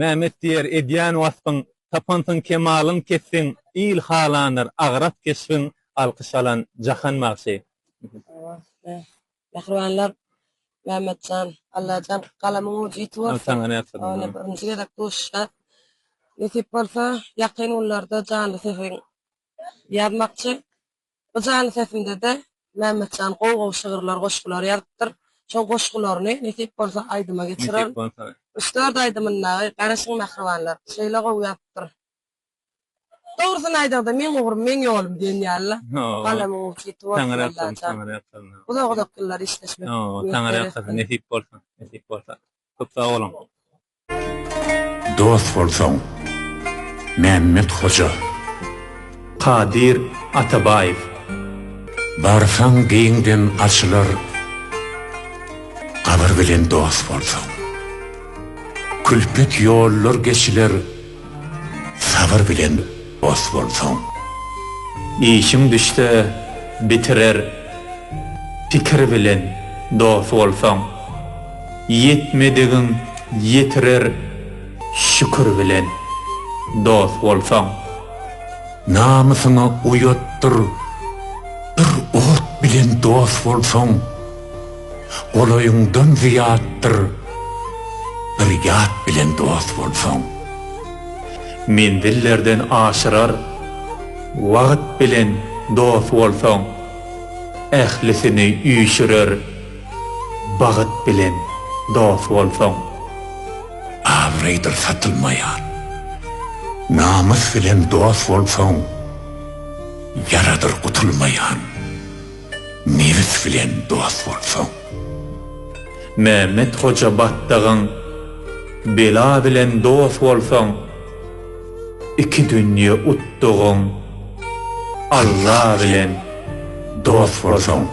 Mehmet diýer edýän waspyň, tapantyň kemalyn kessin, il halanır, agrat kessin, alkyş alan jahan magşy. Yahruanlar Mehmetcan, Allahcan kalamyň uji tuwarsa. Ana birinji gezek duşa. Nesip bolsa ýakyn ullarda janly sesing ýazmakçy. Bu janly sesinde de Mehmetcan gowy şygyrlar, goşgular ýarypdyr. Şo goşgularyny nesip bolsa aýdyma geçirer. Üstad aýdymyna garaşyň mahruanlar şeýle gowy ýapdyr. Dogrusyny aýdygda men ogrum, men ýolum diýen ýaly. Kalamyň uji tuwarsa. Uzağa kıllar işleşmek. Taňa ýakyn nesip bolsa, nesip bolsa. Çok sağ olun. Dost bolsaň, Mehmet Hoca, Kadir Atabayev, barsaň giňden açylar, gabar bilen dost bolsaň. Külpet ýollar geçiler, sabır bilen dost bolsaň. işiň düşde bitirer, pikir bilen dost bolsaň. Yetmedigiň yetirer, şükür bilen dost bolsaň. Namysyňa uyatdyr, bir ot bilen dost bolsaň. Golaýyňdan ziýatdyr, bir ýat bilen dost bolsaň. Mendillerden aşyrar, wagt bilen dost bolsaň. Ählisini üýşürer, bagyt bilen dost bolsaň. Awraydyr satylmaýan. Namys bilen dost bolsaň, yaradyr gutulmaýan. Nefis bilen dost bolsaň. Mehmet Hoca batdagyň bela bilen dost bolsaň, iki dünýä utdugyň Allah bilen dost bolsaň.